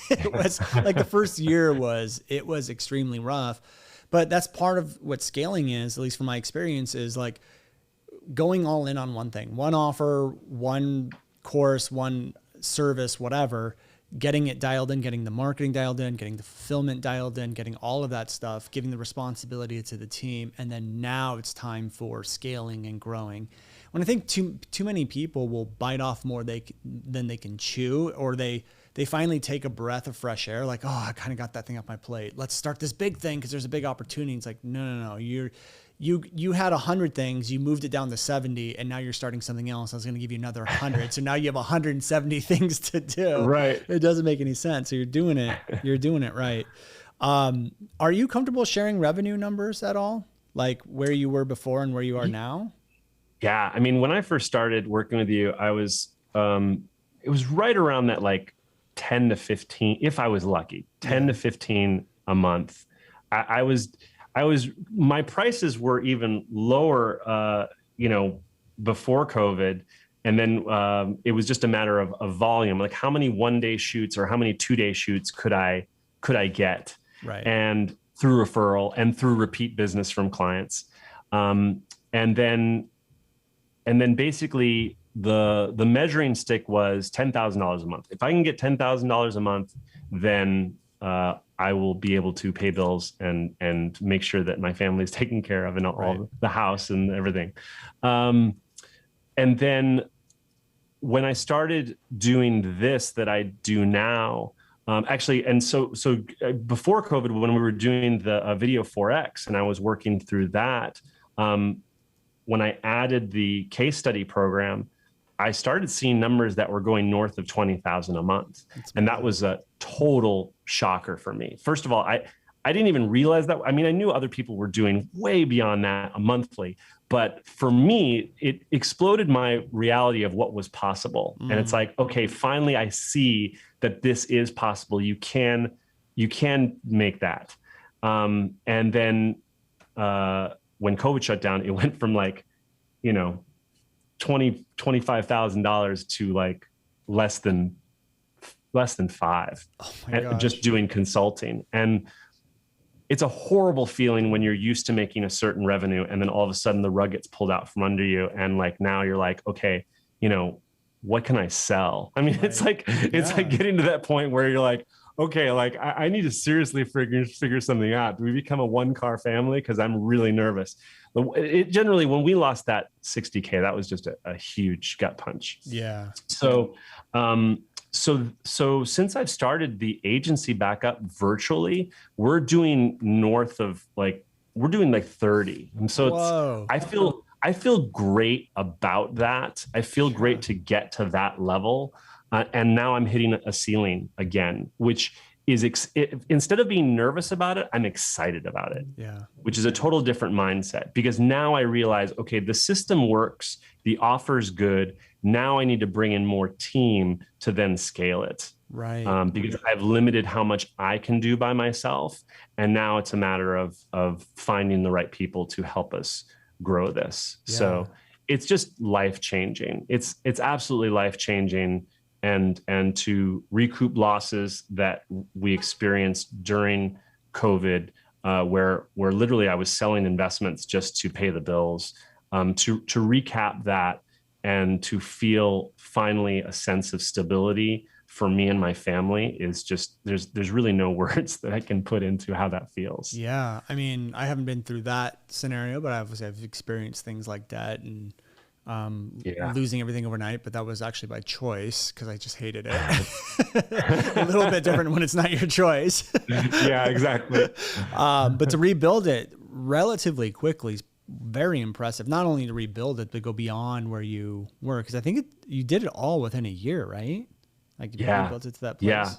It was like the first year was extremely rough, but that's part of what scaling is, at least from my experience, is like going all in on one thing, one offer, one course, one service, whatever, getting it dialed in, getting the marketing dialed in, getting the fulfillment dialed in, getting all of that stuff, giving the responsibility to the team. And then now it's time for scaling and growing. When I think too many people will bite off more than they can chew, or they finally take a breath of fresh air, like, oh, I kind of got that thing off my plate. Let's start this big thing because there's a big opportunity. It's like, no. You had 100 things, you moved it down to 70, and now you're starting something else. I was going to give you another 100. So now you have 170 things to do. Right. It doesn't make any sense. So you're doing it right. Are you comfortable sharing revenue numbers at all? Like where you were before and where you are now? Yeah. I mean, when I first started working with you, I was, it was right around that like 10 to 15, if I was lucky, 10 to 15 a month. I was, my prices were even lower, before COVID. And then it was just a matter of volume, like how many 1-day shoots or how many 2-day shoots could I get? Right. And through referral and through repeat business from clients. And then basically the measuring stick was $10,000 a month. If I can get $10,000 a month, then I will be able to pay bills and make sure that my family is taken care of and all the house and everything. And then when I started doing this that I do now, actually, and so before COVID, when we were doing the video 4X and I was working through that, when I added the case study program, I started seeing numbers that were going north of 20,000 a month. And that was a total shocker for me. First of all, I didn't even realize that. I mean, I knew other people were doing way beyond that a monthly, but for me, it exploded my reality of what was possible. And it's like, okay, finally I see that this is possible. You can make that. And then when COVID shut down, it went from like, $25,000 to like less than 5. Oh my gosh. Just doing consulting. And it's a horrible feeling when you're used to making a certain revenue and then all of a sudden the rug gets pulled out from under you. And like, now you're like, okay, what can I sell? I mean, it's like getting to that point where you're like, okay, like I need to seriously figure something out. Do we become a 1-car family? Cause I'm really nervous. Generally, when we lost that 60K, that was just a huge gut punch. Yeah. So since I've started the agency back up virtually, we're doing north of like 30. And so I feel great about that. I feel great to get to that level. And now I'm hitting a ceiling again, which is instead of being nervous about it, I'm excited about it. Yeah. Which is a total different mindset, because now I realize, okay, the system works, the offer's good. Now I need to bring in more team to then scale it. Right. Because I've limited how much I can do by myself. And now it's a matter of finding the right people to help us grow this. Yeah. So it's just life-changing. It's absolutely life-changing. And to recoup losses that we experienced during COVID, where literally I was selling investments just to pay the bills, to recap that and to feel finally a sense of stability for me and my family is just, there's really no words that I can put into how that feels. Yeah. I mean, I haven't been through that scenario, but I've experienced things like debt and losing everything overnight, but that was actually by choice because I just hated it. A little bit different when it's not your choice. Yeah, exactly. But to rebuild it relatively quickly is very impressive. Not only to rebuild it, but go beyond where you were. Because I think you did it all within a year, right? Like you rebuilt it to that place.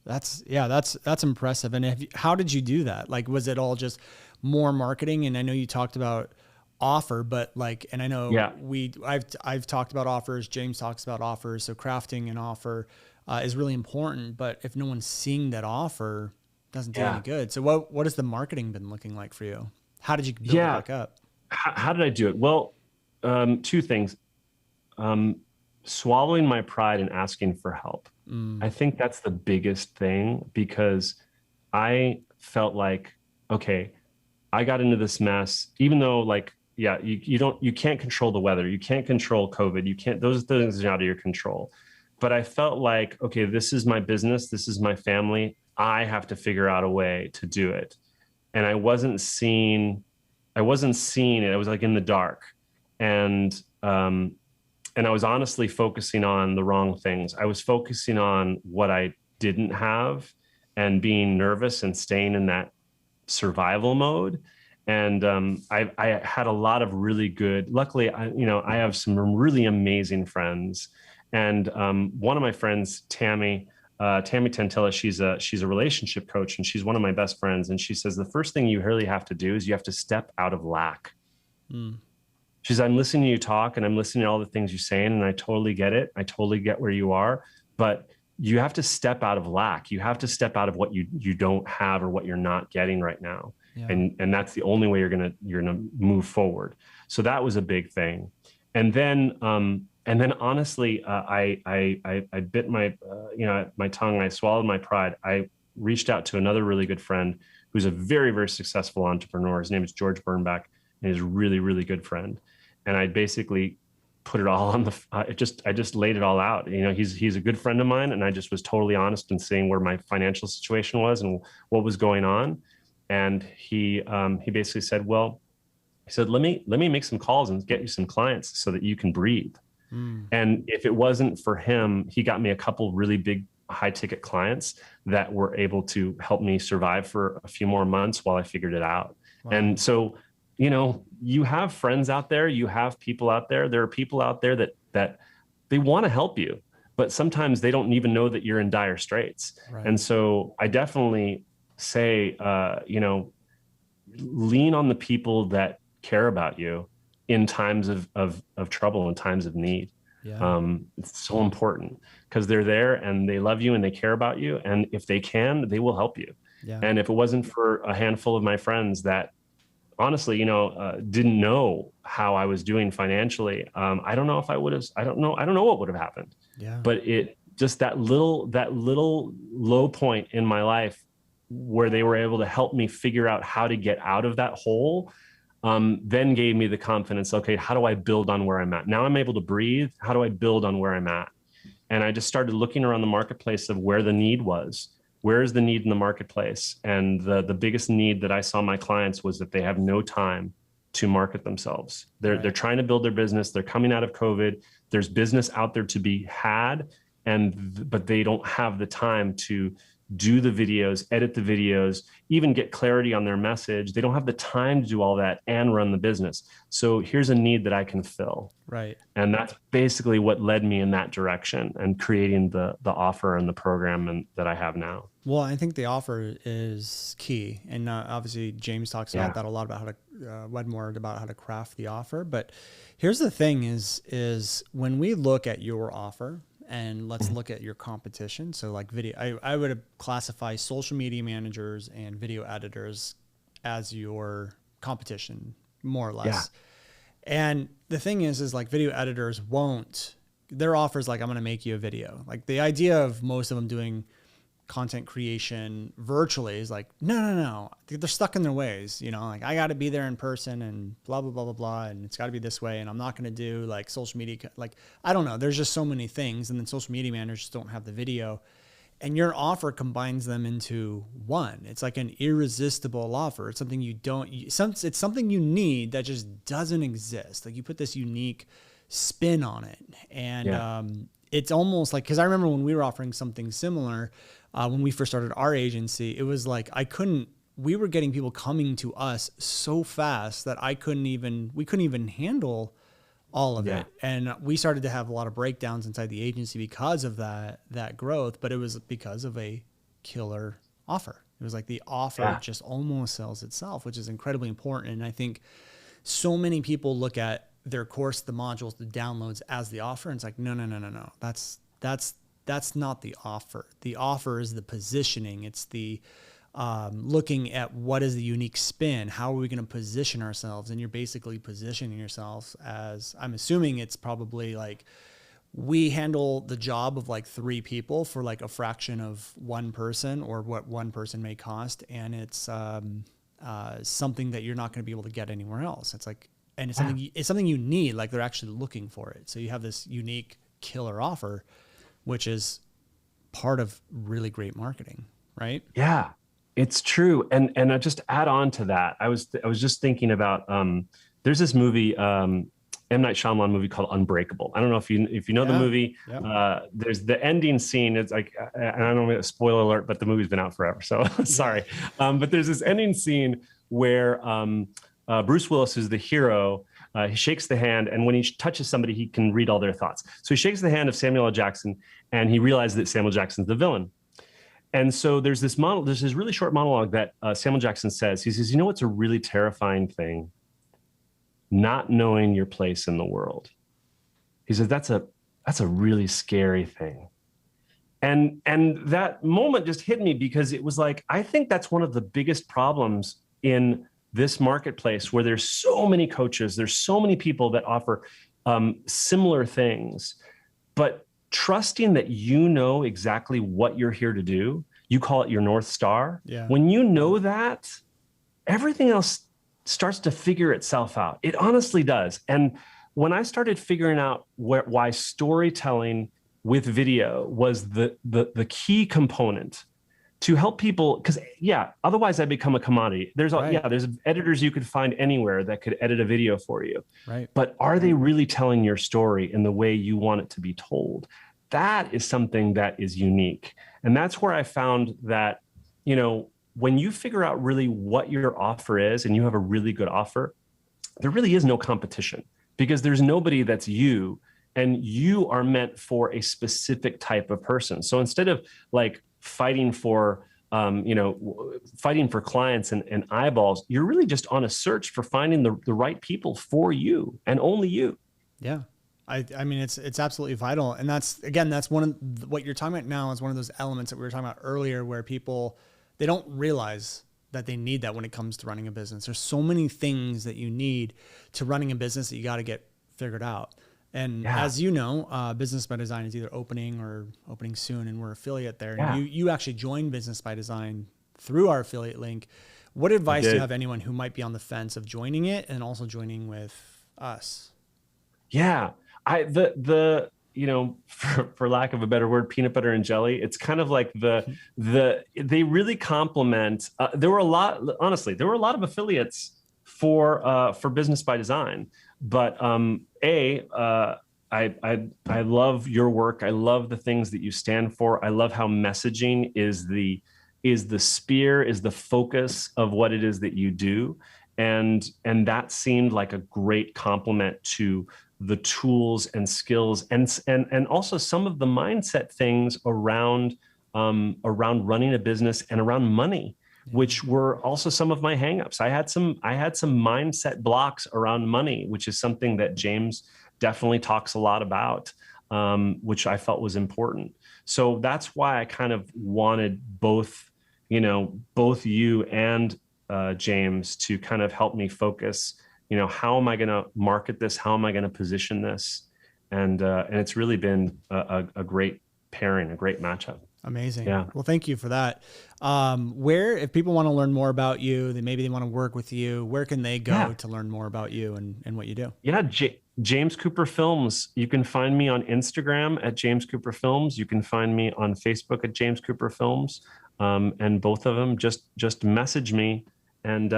Yeah. That's impressive. And how did you do that? Like, was it all just more marketing? And I know you talked about offer, but like, and I know I've talked about offers. James talks about offers. So crafting an offer is really important, but if no one's seeing that offer, it doesn't do any good. So what has the marketing been looking like for you? How did you build it back up? How did I do it? Well, 2 things. Swallowing my pride and asking for help. I think that's the biggest thing, because I felt like, okay, I got into this mess, even though like, you can't control the weather. You can't control COVID. Those things are out of your control. But I felt like, okay, this is my business. This is my family. I have to figure out a way to do it. And I wasn't seeing it. I was like in the dark. And I was honestly focusing on the wrong things. I was focusing on what I didn't have and being nervous and staying in that survival mode. And I had a lot of really good, luckily, I have some really amazing friends. And one of my friends, Tammy Tantilla, she's a relationship coach, and she's one of my best friends. And she says, the first thing you really have to do is you have to step out of lack. She says, I'm listening to you talk and I'm listening to all the things you're saying, and I totally get it. I totally get where you are, but you have to step out of lack. You have to step out of what you don't have or what you're not getting right now. Yeah. And that's the only way you're gonna move forward. So that was a big thing. And then honestly, I bit my my tongue. I swallowed my pride. I reached out to another really good friend who's a very, very successful entrepreneur. His name is George Burnback, and he's a really, really good friend. And I basically put it all on the, I just laid it all out. He's a good friend of mine, and I just was totally honest in saying where my financial situation was and what was going on. And he basically said, well, he said, let me make some calls and get you some clients so that you can breathe. And if it wasn't for him, he got me a couple really big high ticket clients that were able to help me survive for a few more months while I figured it out. Wow. And so, you have friends out there, you have people out there. There are people out there that they want to help you, but sometimes they don't even know that you're in dire straits. Right. And so I definitely say, lean on the people that care about you in times of trouble and times of need. Yeah. It's so important because they're there and they love you and they care about you. And if they can, they will help you. Yeah. And if it wasn't for a handful of my friends that honestly, didn't know how I was doing financially, I don't know if I would have, I don't know what would have happened. Yeah. But it just that little low point in my life where they were able to help me figure out how to get out of that hole, then gave me the confidence, okay, how do I build on where I'm at? Now I'm able to breathe. How do I build on where I'm at? And I just started looking around the marketplace of where the need was. Where is the need in the marketplace? And the biggest need that I saw my clients was that they have no time to market themselves. They're trying to build their business. They're coming out of COVID. There's business out there to be had, but they don't have the time to do the videos, edit the videos, even get clarity on their message. They don't have the time to do all that and run the business. So here's a need that I can fill. Right. And that's basically what led me in that direction and creating the offer and the program that I have now. Well, I think the offer is key. And obviously James talks about that a lot, about how to, Wedmore, about how to craft the offer. But here's the thing is when we look at your offer, and let's look at your competition. So like video, I would classify social media managers and video editors as your competition, more or less. Yeah. And the thing is like video editors their offers like, I'm going to make you a video. Like the idea of most of them doing content creation virtually is like, no. They're stuck in their ways, like I got to be there in person and blah, blah, blah, blah, blah. And it's got to be this way. And I'm not going to do like social media. Like, I don't know. There's just so many things. And then social media managers don't have the video, and your offer combines them into one. It's like an irresistible offer. It's something it's something you need that just doesn't exist. Like you put this unique spin on it. And, it's almost like, cause I remember when we were offering something similar, when we first started our agency, it was like, we were getting people coming to us so fast that we couldn't even handle all of it. And we started to have a lot of breakdowns inside the agency because of that growth, but it was because of a killer offer. It was like the offer just almost sells itself, which is incredibly important. And I think so many people look at their course, the modules, the downloads as the offer. And it's like, no. That's not the offer. The offer is the positioning. It's the looking at what is the unique spin. How are we going to position ourselves? And you're basically positioning yourselves as, I'm assuming it's probably like, we handle the job of like 3 people for like a fraction of one person, or what one person may cost. And it's something that you're not going to be able to get anywhere else. It's like, and it's something you need, like they're actually looking for it. So you have this unique killer offer, which is part of really great marketing, right? Yeah, it's true. And I just add on to that. I was just thinking about, there's this movie, M. Night Shyamalan movie called Unbreakable. I don't know if you know the movie. Yeah. There's the ending scene. It's like, and I don't know, spoiler alert, but the movie's been out forever, so sorry. But there's this ending scene where Bruce Willis is the hero. He shakes the hand, and when he touches somebody, he can read all their thoughts. So he shakes the hand of Samuel L. Jackson, and he realizes that Samuel Jackson's the villain. And so there's this really short monologue that Samuel Jackson says. He says, what's a really terrifying thing? Not knowing your place in the world. He says, that's a really scary thing. And that moment just hit me, because it was like, I think that's one of the biggest problems in this marketplace, where there's so many coaches, there's so many people that offer similar things, but trusting that you know exactly what you're here to do. You call it your North Star. Yeah. When you know that, everything else starts to figure itself out. It honestly does. And when I started figuring out why storytelling with video was the key component to help people, because otherwise I become a commodity. There's editors you could find anywhere that could edit a video for you. Right. But are they really telling your story in the way you want it to be told? That is something that is unique. And that's where I found that, when you figure out really what your offer is, and you have a really good offer, there really is no competition, because there's nobody that's you, and you are meant for a specific type of person. So instead of like fighting for clients and eyeballs, you're really just on a search for finding the right people for you and only you. Yeah. I mean, it's absolutely vital. And that's one of what you're talking about now is one of those elements that we were talking about earlier, where people, they don't realize that they need that when it comes to running a business. There's so many things that you need to running a business that you got to get figured out. And as you know, Business by Design is either opening or opening soon, and we're affiliate there. Yeah. And you actually joined Business by Design through our affiliate link. What advice do you have anyone who might be on the fence of joining it and also joining with us? Yeah, for lack of a better word, peanut butter and jelly. It's kind of like they really complement. There were a lot of affiliates for Business by Design, but I love your work. I love the things that you stand for. I love how messaging is the spear, is the focus of what it is that you do. And that seemed like a great complement to the tools and skills and also some of the mindset things around running a business and around money, which were also some of my hangups. I had some mindset blocks around money, which is something that James definitely talks a lot about, which I felt was important. So that's why I kind of wanted both you and James to kind of help me focus, how am I going to market this? How am I going to position this? And it's really been a great pairing, a great matchup. Amazing. Yeah. Well, thank you for that. If people want to learn more about you, maybe they want to work with you, where can they go to learn more about you and what you do? Yeah. James Cooper Films. You can find me on Instagram at James Cooper Films. You can find me on Facebook at James Cooper Films. And both of them, just message me. And,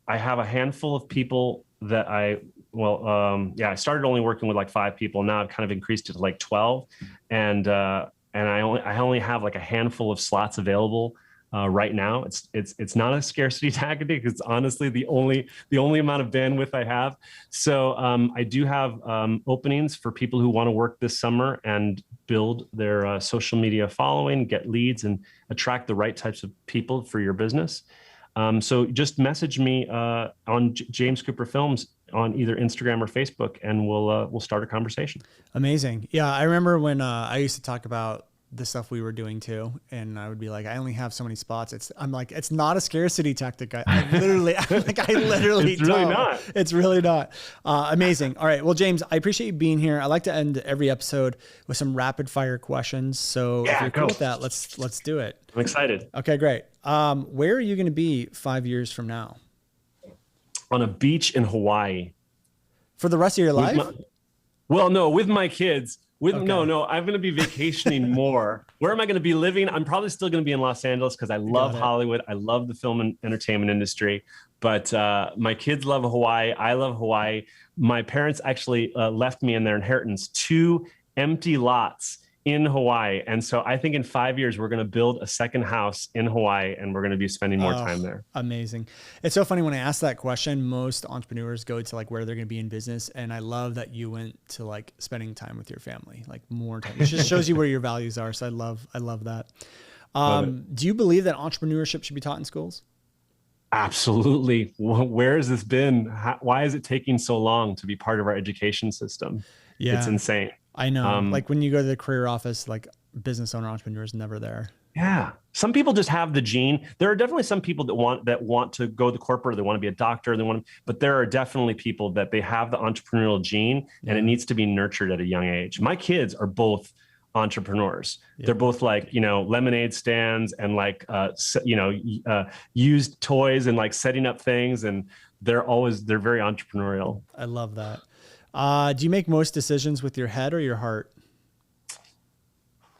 I have a handful of people that I started only working with like 5 people. Now I've kind of increased it to like 12. And I only have like a handful of slots available right now. It's not a scarcity tactic. It's honestly the only amount of bandwidth I have. So I do have openings for people who want to work this summer and build their social media following, get leads, and attract the right types of people for your business. So just message me on James Cooper Films on either Instagram or Facebook, and we'll start a conversation. Amazing. Yeah, I remember when I used to talk about the stuff we were doing too, and I would be like, I only have so many spots. I'm like, it's not a scarcity tactic. I literally it's really not. It's really not. Amazing. All right. Well, James, I appreciate you being here. I like to end every episode with some rapid fire questions. So if you're cool with that, let's do it. I'm excited. Okay, great. Where are you going to be 5 years from now? On a beach in Hawaii. For the rest of your life? With my kids. No, I'm going to be vacationing more. Where am I going to be living? I'm probably still going to be in Los Angeles because I love Hollywood. I love the film and entertainment industry. But my kids love Hawaii. I love Hawaii. My parents actually left me in their inheritance 2 empty lots in Hawaii. And so I think in 5 years, we're going to build a second house in Hawaii, and we're going to be spending more time there. Amazing. It's so funny when I ask that question, most entrepreneurs go to like where they're going to be in business. And I love that you went to like spending time with your family, like more time. It just shows you where your values are. So I love that. Do you believe that entrepreneurship should be taught in schools? Absolutely. Where has this been? Why is it taking so long to be part of our education system? Yeah. It's insane. I know. Like when you go to the career office, like business owner, entrepreneur is never there. Yeah. Some people just have the gene. There are definitely some people that want to go the corporate, they want to be a doctor, but there are definitely people that they have the entrepreneurial gene and it needs to be nurtured at a young age. My kids are both entrepreneurs. Yeah. They're both like, lemonade stands and like, used toys and like setting up things. And they're very entrepreneurial. I love that. Do you make most decisions with your head or your heart?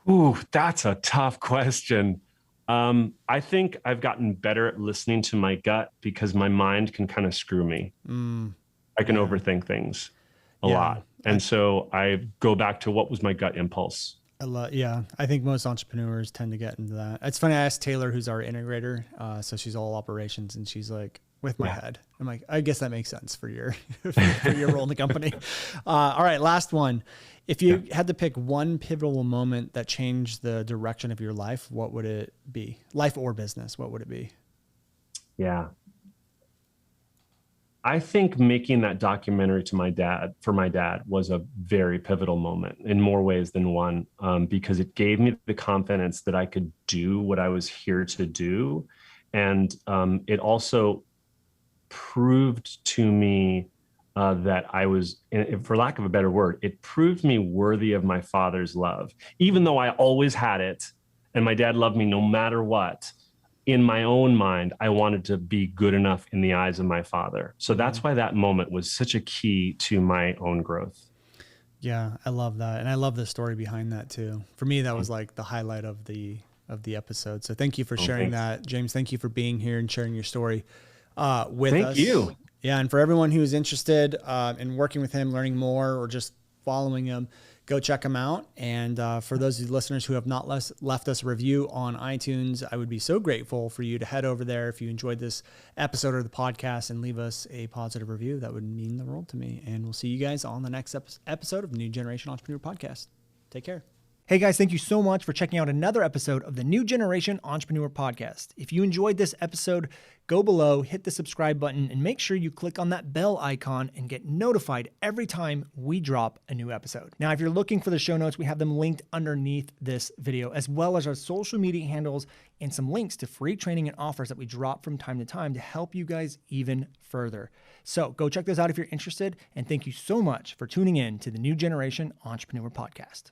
Ooh, that's a tough question. I think I've gotten better at listening to my gut because my mind can kind of screw me. I can overthink things a lot. And so I go back to what was my gut impulse. I think most entrepreneurs tend to get into that. It's funny. I asked Taylor, who's our integrator. So she's all operations and she's like, with my head. I'm like, I guess that makes sense for your, for your role in the company. All right. Last one. If you had to pick one pivotal moment that changed the direction of your life, what would it be? Life or business? What would it be? Yeah. I think making that documentary for my dad was a very pivotal moment in more ways than one, because it gave me the confidence that I could do what I was here to do. And it also proved to me that I was, for lack of a better word, it proved me worthy of my father's love. Even though I always had it and my dad loved me no matter what, in my own mind, I wanted to be good enough in the eyes of my father. So that's why that moment was such a key to my own growth. Yeah, I love that. And I love the story behind that too. For me, that was like the highlight of the episode. So thank you for sharing that. James, thank you for being here and sharing your story with us. Thank you. Yeah. And for everyone who's interested in working with him, learning more, or just following him, go check him out. And for those of you listeners who have not left us a review on iTunes, I would be so grateful for you to head over there if you enjoyed this episode of the podcast and leave us a positive review. That would mean the world to me. And we'll see you guys on the next episode of the New Generation Entrepreneur Podcast. Take care. Hey guys, thank you so much for checking out another episode of the New Generation Entrepreneur Podcast. If you enjoyed this episode, go below, hit the subscribe button, and make sure you click on that bell icon and get notified every time we drop a new episode. Now, if you're looking for the show notes, we have them linked underneath this video, as well as our social media handles and some links to free training and offers that we drop from time to time to help you guys even further. So go check those out if you're interested, and thank you so much for tuning in to the New Generation Entrepreneur Podcast.